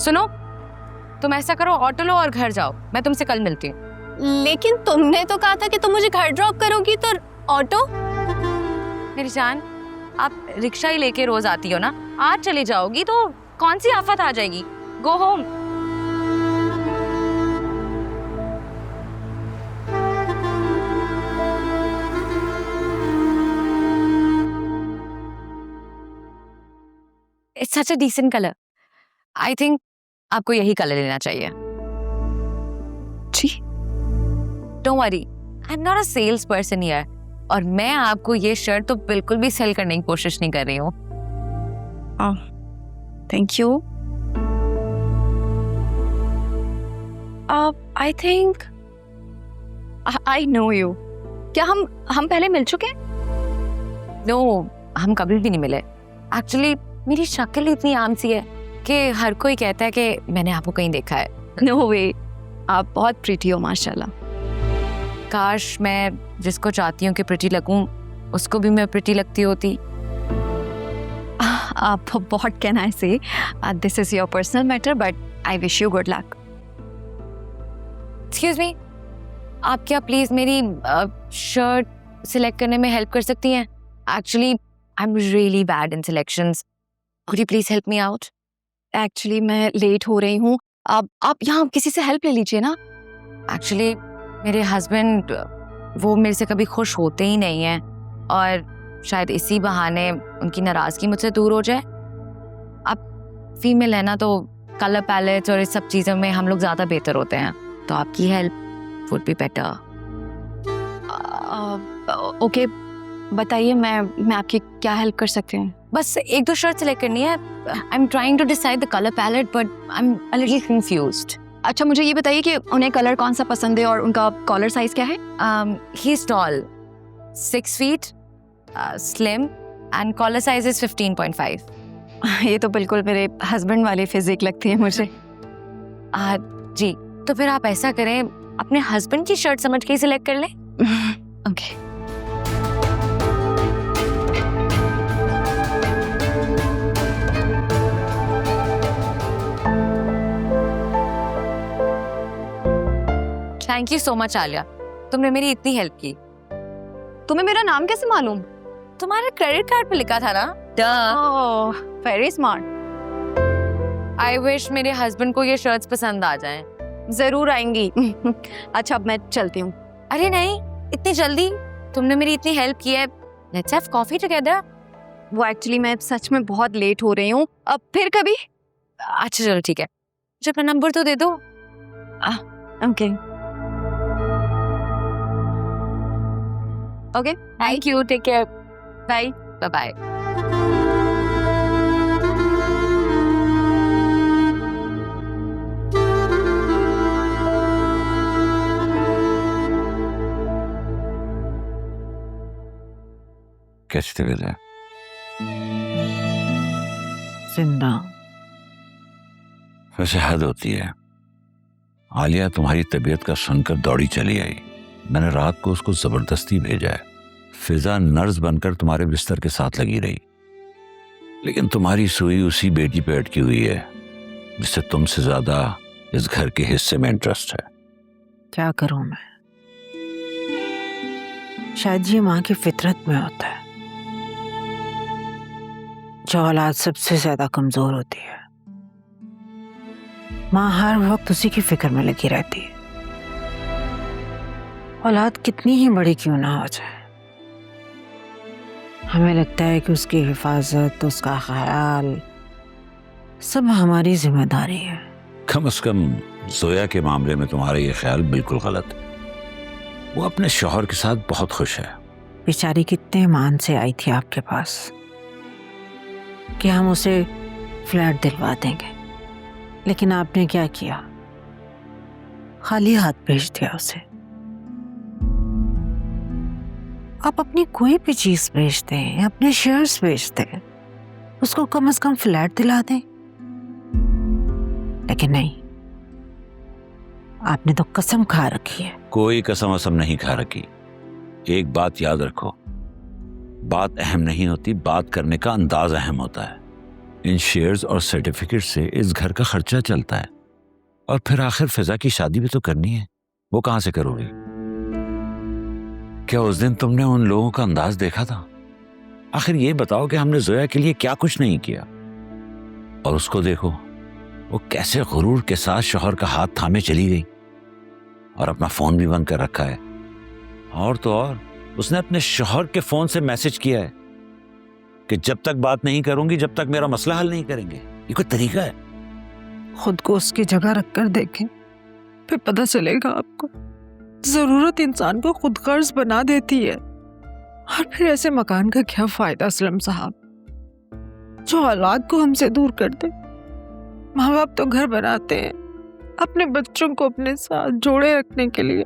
सुनो, तुम ऐसा करो, ऑटो लो और घर जाओ। मैं तुमसे कल मिलती हूँ। लेकिन तुमने तो कहा था कि तुम मुझे घर ड्रॉप करोगी, तो ऑटो? मेरी जान, आप रिक्शा ही लेके रोज आती हो ना, आज चली जाओगी तो कौन सी आफत आ जाएगी। Go home. It's such a decent colour. I think आपको यही कलर लेना चाहिए। जी। Don't worry, I am not a sales person here, और मैं आपको ये शर्ट तो बिल्कुल भी सेल करने की कोशिश नहीं कर रही हूँ। Thank you. I think I know you. क्या हम पहले मिल चुके हैं? नो, हम कभी भी नहीं मिले। एक्चुअली मेरी शक्ल इतनी आम सी है कि हर कोई कहता है कि मैंने आपको कहीं देखा है। नो वे, आप बहुत प्रिटी हो माशाल्लाह। काश मैं जिसको चाहती हूँ कि प्रिटी लगूं, उसको भी मैं प्रिटी लगती होती। आप बहुत कैन आई से, this is your personal matter, but I wish you good luck. Excuse me, आप क्या प्लीज मेरी शर्ट सिलेक्ट करने में हेल्प कर सकती हैं? Actually I am really bad in selections. Could you please help me out? Actually मैं late हो रही हूँ, आप यहाँ किसी से हेल्प ले लीजिए ना। एक्चुअली मेरे हस्बैंड वो मेरे से कभी खुश होते ही नहीं हैं, और शायद इसी बहाने उनकी नाराज़गी मुझसे दूर हो जाए। आप फीमेल है ना, तो कलर पैलेट्स और इस सब चीज़ों में हम लोग ज़्यादा बेहतर होते हैं, तो आपकी help would be better. Okay, बताइए मैं आपकी क्या हेल्प कर सकती हूँ? बस एक दो शर्ट सेलेक्ट करनी है। I am trying to decide the colour palette, but I am a little confused. अच्छा, मुझे ये बताइए कि उन्हें कलर कौन सा पसंद है और उनका कॉलर साइज क्या है? He is tall, 6 feet, slim, and collar size is 15.5. ये तो बिल्कुल मेरे हस्बैंड वाली फिजिक लगती है मुझे। जी, तो फिर आप ऐसा करें, अपने हस्बैंड की शर्ट समझ के ही सिलेक्ट कर लें। Okay. Thank you so much Alia, तुमने मेरी इतनी हेल्प की। तुम्हें मेरा नाम कैसे मालूम? तुम्हारे क्रेडिट कार्ड पे लिखा था ना। ओह, वेरी स्मार्ट। आई विश मेरे हस्बैंड को ये शर्ट्स पसंद आ जाएं। जरूर आएंगी। अच्छा, अब मैं चलती हूँ। अरे नहीं, इतनी जल्दी? तुमने मेरी इतनी हेल्प की है, लेट्स हैव कॉफी टुगेदर। वो एक्चुअली मैं सच में बहुत लेट हो रही हूँ, अब फिर कभी। अच्छा चलो ठीक है, मुझे अपना नंबर तो दे दो। Okay okay, thank you, take care, bye bye bye. कैसी तबीयत है? जिंदा। वैसे हद होती है। आलिया तुम्हारी तबीयत का सुनकर दौड़ी चली आई। मैंने रात को उसको जबरदस्ती भेजा है। फिजा नर्स बनकर तुम्हारे बिस्तर के साथ लगी रही, लेकिन तुम्हारी सुई उसी बेटी पे अटकी हुई है जिससे तुमसे ज्यादा इस घर के हिस्से में इंटरेस्ट है। क्या करूं मैं? शायद ये माँ की फितरत में होता है। जो औलाद सबसे ज्यादा कमजोर होती है, माँ हर वक्त उसी की फिक्र में लगी रहती है। औलाद कितनी ही बड़ी क्यों ना हो जाए, हमें लगता है कि उसकी हिफाजत, उसका ख्याल सब हमारी जिम्मेदारी है। कम से कम जोया के मामले में तुम्हारा ये ख्याल बिल्कुल गलत है। वो अपने शौहर के साथ बहुत खुश है। बेचारी कितने ईमान से आई थी आपके पास कि हम उसे फ्लैट दिलवा देंगे, लेकिन आपने क्या किया? खाली हाथ भेज दिया उसे। आप अपनी कोई भी चीज बेच दें, अपने शेयर्स बेच दें, उसको कम से कम फ्लैट दिला दें, लेकिन नहीं, आपने तो कसम खा रखी है। कोई कसम वसम नहीं खा रखी। एक बात याद रखो, बात अहम नहीं होती, बात करने का अंदाज अहम होता है। इन शेयर्स और सर्टिफिकेट से इस घर का खर्चा चलता है, और फिर आखिर फिजा की शादी भी तो करनी है, वो कहां से करोगे? क्या उस दिन तुमने उन लोगों का अंदाज देखा था? आखिर ये बताओ कि हमने जोया के लिए क्या कुछ नहीं किया, और उसको देखो, वो कैसे गुरूर के साथ शौहर का हाथ थामे चली गई, और अपना फोन भी बंद कर रखा है। और तो और उसने अपने शौहर के फोन से मैसेज किया है कि जब तक बात नहीं करूंगी, जब तक मेरा मसला हल नहीं करेंगे। ये कोई तरीका है? खुद को उसकी जगह रखकर देखें, फिर पता चलेगा आपको। जरूरत इंसान को खुद कर्ज बना देती है। और फिर ऐसे मकान का क्या फायदा असलम साहब, जो औलाद को हमसे दूर कर दे। माँ बाप तो घर बनाते हैं अपने बच्चों को अपने साथ जोड़े रखने के लिए,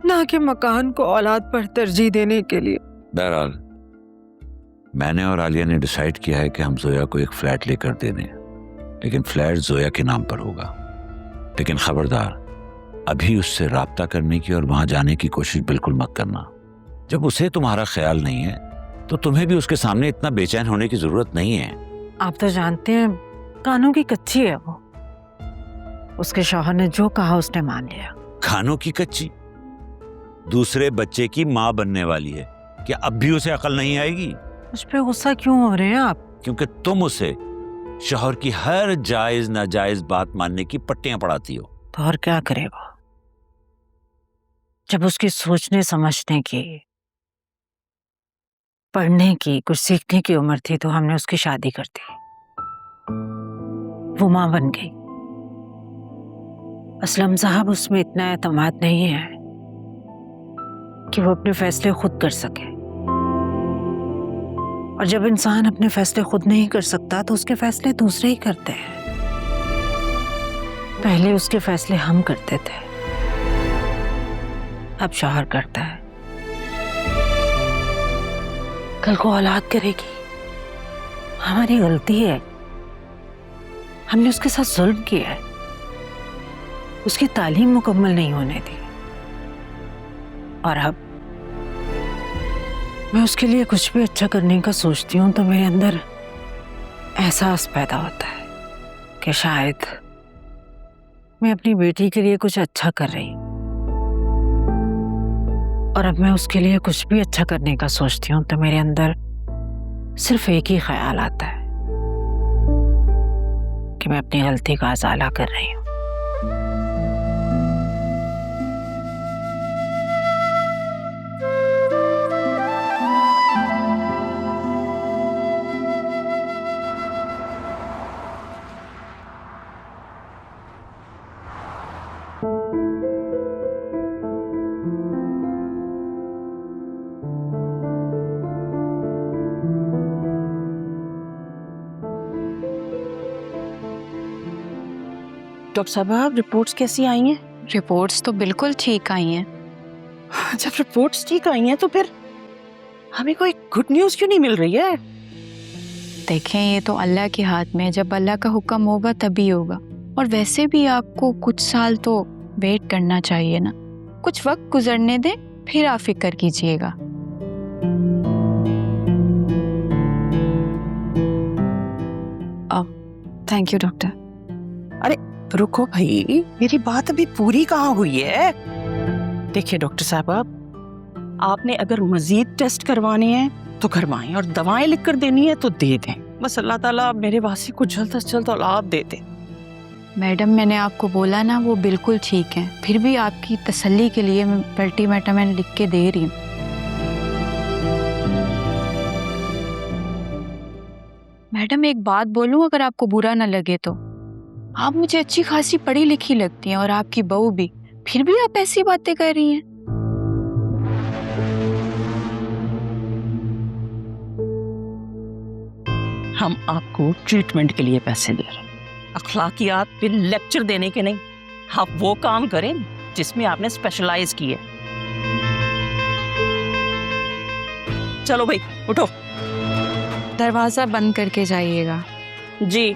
ना कि मकान को औलाद पर तरजीह देने के लिए। बहरहाल मैंने और आलिया ने डिसाइड किया है कि हम जोया को एक फ्लैट लेकर दे दें, लेकिन फ्लैट जोया के नाम पर होगा। लेकिन खबरदार, अभी उससे राब्ता करने की और वहां जाने की कोशिश बिल्कुल मत करना। जब उसे तुम्हारा ख्याल नहीं है तो तुम्हें भी उसके सामने इतना बेचैन होने की जरूरत नहीं है। आप तो जानते हैं कानों की कच्ची है वो। उसके शौहर ने जो कहा उसने मान लिया। खानों की कच्ची? दूसरे बच्चे की माँ बनने वाली है, क्या अब भी उसे अकल नहीं आएगी? उस पे गुस्सा क्यों हो रहे हैं आप? क्योंकि तुम उसे शौहर की हर जायज नाजायज बात मानने की पट्टियां पढ़ाती हो। तो और क्या करे वो? जब उसकी सोचने समझने की, पढ़ने की, कुछ सीखने की उम्र थी तो हमने उसकी शादी कर दी। वो मां बन गई। असलम साहब उसमें इतना एतमाद नहीं है कि वो अपने फैसले खुद कर सके। और जब इंसान अपने फैसले खुद नहीं कर सकता तो उसके फैसले दूसरे ही करते हैं। पहले उसके फैसले हम करते थे, अब शौहर करता है। कल को औलाद करेगी, हमारी गलती है, हमने उसके साथ जुल्म किया है, उसकी तालीम मुकम्मल नहीं होने दी। और अब मैं उसके लिए कुछ भी अच्छा करने का सोचती हूँ तो मेरे अंदर एहसास पैदा होता है कि शायद मैं अपनी बेटी के लिए कुछ अच्छा कर रही हूँ। और अब मैं उसके लिए कुछ भी अच्छा करने का सोचती हूँ तो मेरे अंदर सिर्फ एक ही ख्याल आता है कि मैं अपनी गलती का अज़ाला कर रही हूँ। डॉक्टर साहब रिपोर्ट्स कैसी आई हैं? रिपोर्ट्स तो बिल्कुल ठीक आई हैं। जब रिपोर्ट्स ठीक आई हैं तो फिर हमें कोई गुड न्यूज़ क्यों नहीं मिल रही है? देखें, ये तो अल्लाह के हाथ में है, जब अल्लाह का हुक्म होगा तभी होगा। और वैसे भी आपको कुछ साल तो वेट करना चाहिए ना, कुछ वक्त गुजरने दें फिर आप फिक्र कीजिएगा। Thank you doctor. अरे रुको भाई, मेरी बात अभी पूरी कहाँ हुई है? देखिए डॉक्टर साहब, आपने अगर मजीद टेस्ट करवाने हैं तो करवाएं, और दवाएं लिख कर देनी है तो दे दें। बस अल्लाह ताला मेरे वासी को जल्द से जल्द औलाद दे दे। मैडम, मैंने आपको बोला ना वो बिल्कुल ठीक है, फिर भी आपकी तसल्ली के लिए मैं मल्टीविटामिन लिख के दे रही हूँ। मैडम एक बात बोलूं, अगर आपको बुरा ना लगे तो, आप मुझे अच्छी खासी पढ़ी लिखी लगती हैं और आपकी बहू भी, फिर भी आप ऐसी बातें कर रही हैं। हम आपको ट्रीटमेंट के लिए पैसे दे रहे हैं, अखलाकियात पे लेक्चर देने के नहीं। आप वो काम करें जिसमें आपने स्पेशलाइज की है। चलो भाई उठो। दरवाजा बंद करके जाइएगा। जी।